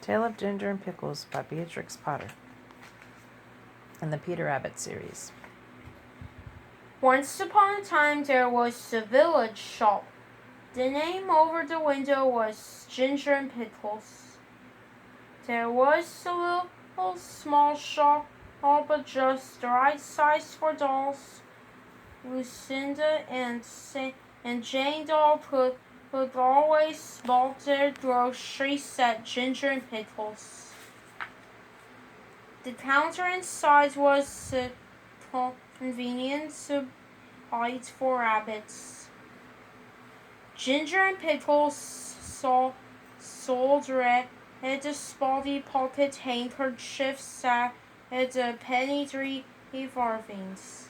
Tale of Ginger and Pickles by Beatrix Potter in the Peter Rabbit series. Once upon a time there was a village shop. The name over the window was Ginger and Pickles. There was a little small shop, but just the right size for dolls. Lucinda and Jane Doll would always bought their groceries at Ginger and Pickles. The counter inside was convenient height for rabbits. Ginger and Pickles sold red spotty pocket handkerchiefs at a penny 3 farthings.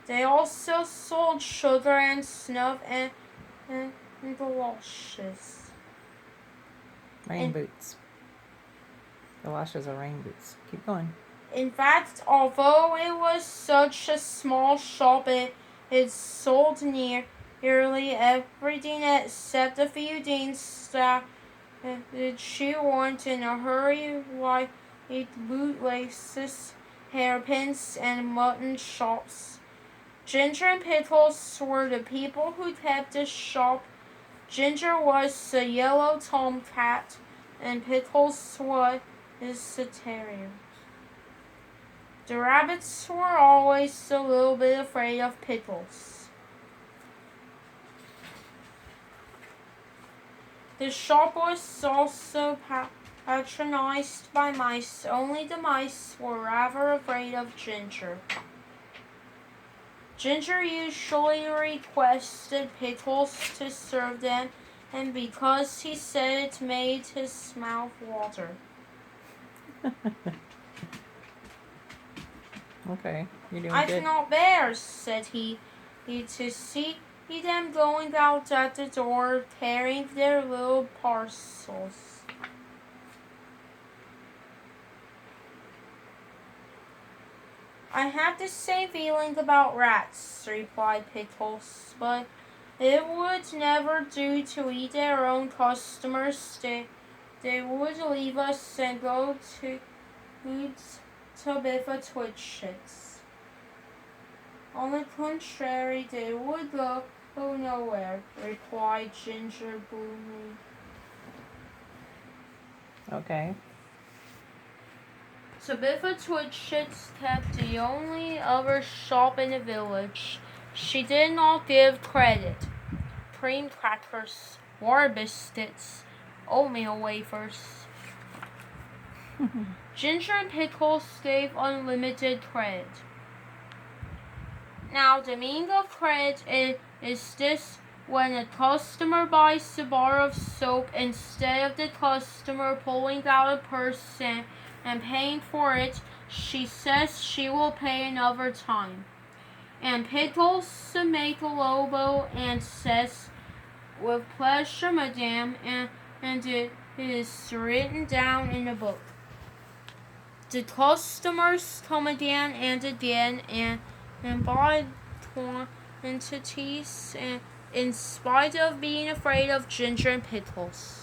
They also sold sugar and snuff and galoshes. Rain boots. Galoshes are rain boots. Keep going. In fact, although it was such a small shop, it sold nearly everything except a few things that she wanted in a hurry, like bootlaces, hairpins, and mutton chops. Ginger and Pickles were the people who kept the shop. Ginger was a yellow tomcat, and Pickles was a terrier. The rabbits were always a little bit afraid of Pickles. The shop was also patronized by mice. Only the mice were rather afraid of Ginger. Ginger usually requested Pickles to serve them, and because he said it made his mouth water. Okay, you're doing I good. cannot bear, said he, to see them going out at the door carrying their little parcels. I have the same feeling about rats, replied Pickles, but it would never do to eat their own customers. They would leave us and go to Twitchits. On the contrary, they would go nowhere, replied Ginger gloomily. Okay. Tabitha Twitchits kept the only other shop in the village. She did not give credit. Cream crackers, war biscuits, oatmeal wafers. Ginger and Pickles gave unlimited credit. Now, the meaning of credit is this: when a customer buys a bar of soap, instead of the customer pulling out a purse and paying for it, she says she will pay another time. And Pickles makes a low bow and says, "With pleasure, madame," and it is written down in the book. The customers come again and again and buy quantities in spite of being afraid of Ginger and Pickles.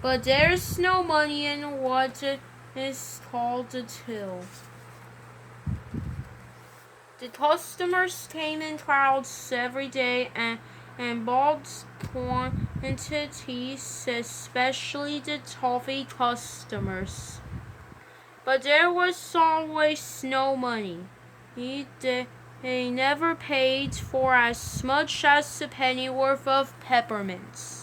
But there's no money in what is called the till. The customers came in crowds every day and bought quantities, especially the toffee customers. But there was always no money. They never paid for as much as a pennyworth of peppermints.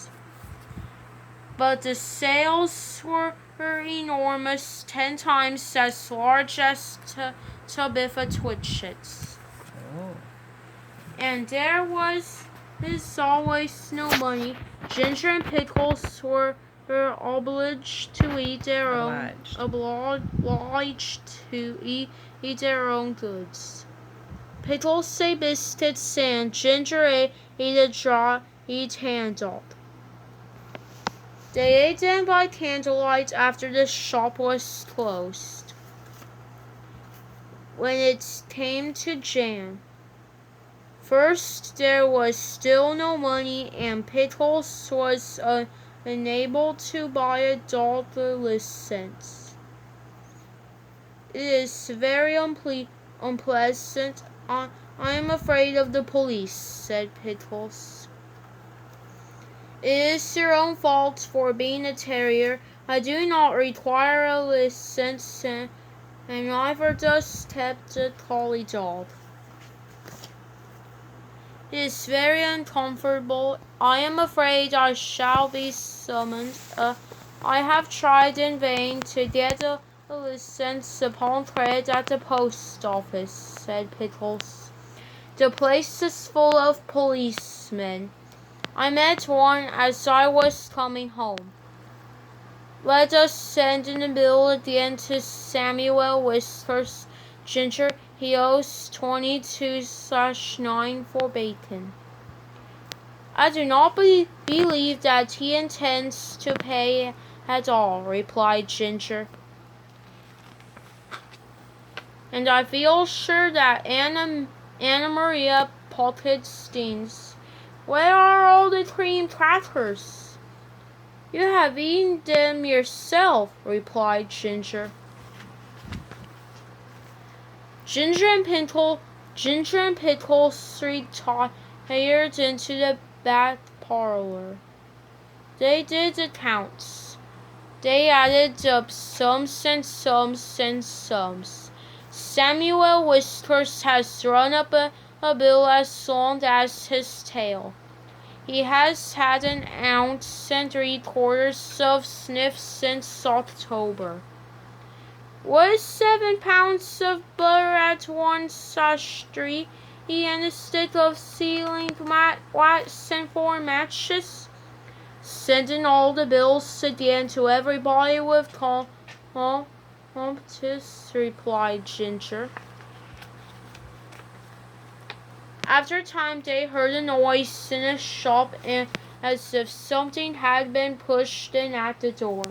But the sales were enormous, 10 times as large as Tabitha Twitchits. Oh. And there was always no money. Ginger and Pickles were obliged to eat their own goods. Pickles ate biscuits and Ginger ate a dry hand-dog. They ate them by candlelight after the shop was closed. When it came to jam, First, there was still no money, and Pickles was unable to buy a doll license. It is very unpleasant. I am afraid of the police, said Pickles. It is your own fault for being a terrier. I do not require a license, and neither does the collie dog. It is very uncomfortable. I am afraid I shall be summoned. I have tried in vain to get a license upon credit at the post office, said Pickles. The place is full of policemen. I met one as I was coming home. Let us send in the bill again to Samuel, whispers Ginger. He owes 22/9 for bacon. I do not believe that he intends to pay at all, replied Ginger. And I feel sure that Anna Maria pocket stings. Where are all the cream crackers? You have eaten them yourself, replied Ginger. Ginger and Pickles retired into the back parlor. They did accounts. They added up sums and sums and sums. Samuel Whiskers has run up a bill as long as his tail. He has had 1 3/4 ounce of sniff since October. Was 7 pounds of butter at 1/3 and a stick of sealing wax and 4 matches? Sending all the bills again to everybody with competence, replied Ginger. After a time they heard a noise in the shop, and as if something had been pushed in at the door.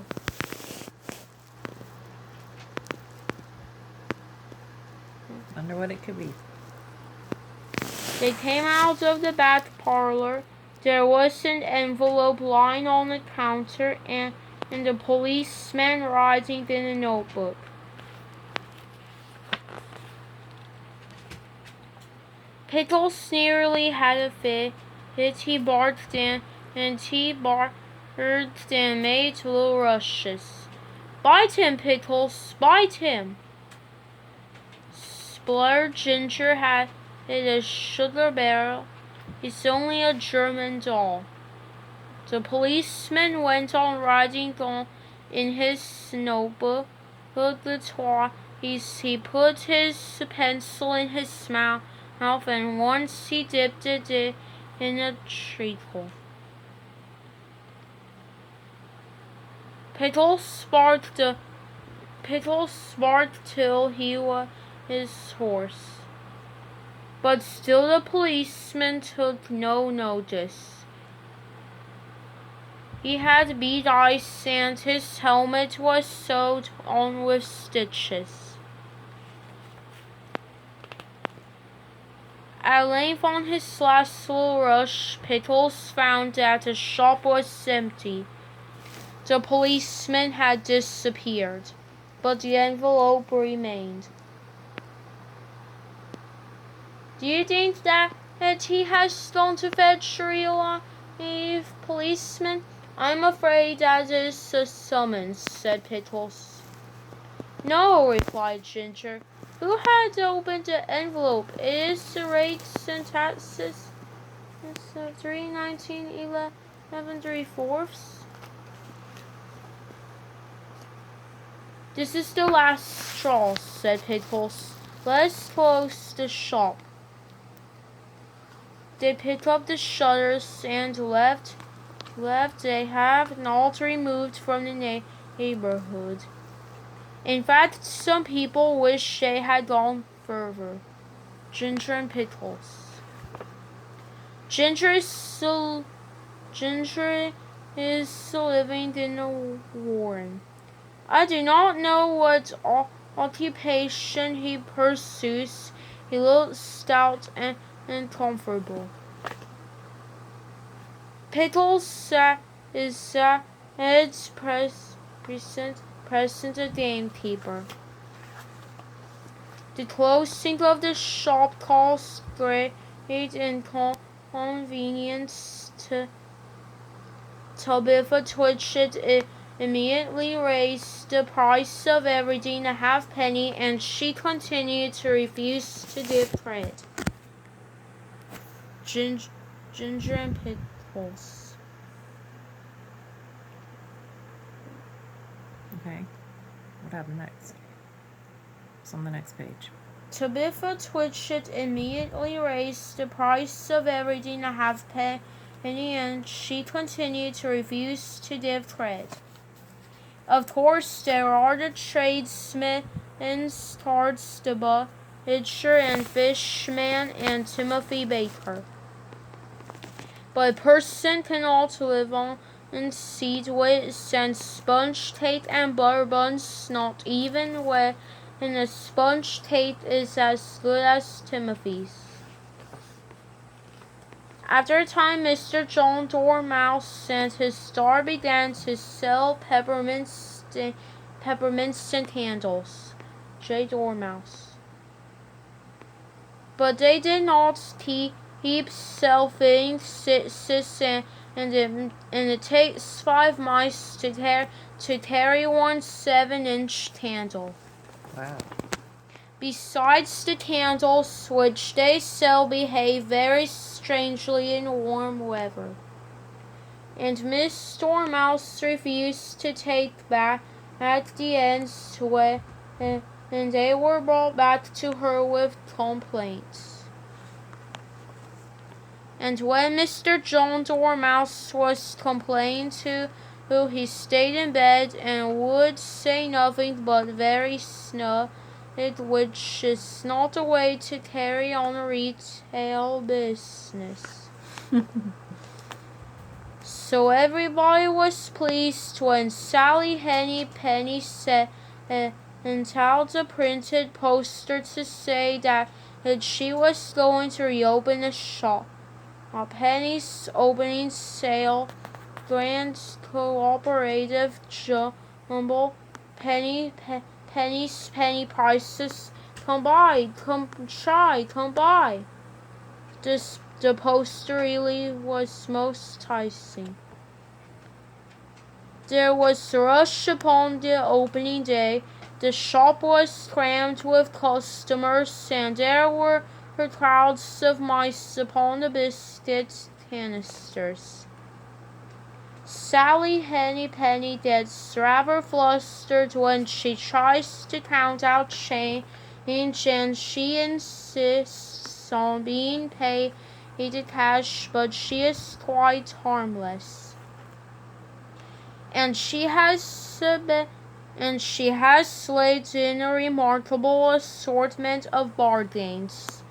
Wonder what it could be. They came out of the back parlor. There was an envelope lying on the counter, and the policeman writing in a notebook. Pickles nearly had a fit. He barked and made little rushes. Bite him, Pickles, bite him! Spluttered Ginger had a sugar barrel. He's only a German doll. The policeman went on writing in his notebook. He put his pencil in his mouth, and once he dipped it in a treacle. Pickles barked till he was hoarse. But still the policeman took no notice. He had bead eyes, and his helmet was sewed on with stitches. At length, on his last little rush, Pickles found that the shop was empty. The policeman had disappeared, but the envelope remained. Do you think that he has gone to fetch a real live policeman? I'm afraid that is a summons, said Pickles. No, replied Ginger. Who had opened the envelope? It is the rates and taxes. It's $3.19.11 This is the last straw, said Pickles. Let's close the shop. They picked up the shutters and left. They have not removed from the neighborhood. In fact, some people wish they had gone further. Ginger and Pickles. Ginger is living in a warren. I do not know what occupation he pursues. He looks stout and and comfortable. Pickles is its present a gamekeeper. The closing of the shop caused great inconvenience to Tabitha Twitchit. It immediately raised the price of everything a halfpenny, and she continued to refuse to give credit. Ginger and Pickles. Okay. What happened next? It's on the next page. Tabitha Twitchit immediately raised the price of everything a halfpenny, and she continued to refuse to give credit. Of course, there are the tradesmen, Tarts, the butcher and fishman, and Timothy Baker. But a person cannot live on seed wheat and sponge cake and butter buns, not even when a sponge cake is as good as Timothy's. After a time, Mr. John Dormouse and his star began to sell peppermints and candles. J. Dormouse. But they did not keep selling and it takes 5 mice to carry one 7-inch candle. Wow. Besides, the candles which they sell behave very strangely in warm weather. And Miss Dormouse refused to take back the ends and they were brought back to her with complaints. And when Mr. John Dormouse was complained to, he stayed in bed and would say nothing but very snug, which is not the way to carry on a retail business. So everybody was pleased when Sally Henny Penny said and held a printed poster to say that she was going to reopen the shop. Penny's opening sale, Grand Cooperative Jumble, Penny's penny prices. Come by, come try, come by. The poster really was most enticing. There was a rush upon the opening day. The shop was crammed with customers, and there were crowds of mice upon the biscuit canisters. Sally Henny Penny gets rather flustered when she tries to count out change, and she insists on being paid in cash, but she is quite harmless. And she has laid in a remarkable assortment of bargains.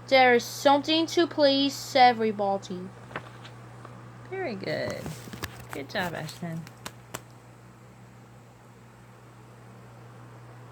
There is something to please everybody. Very good. Good job, Ashlyn.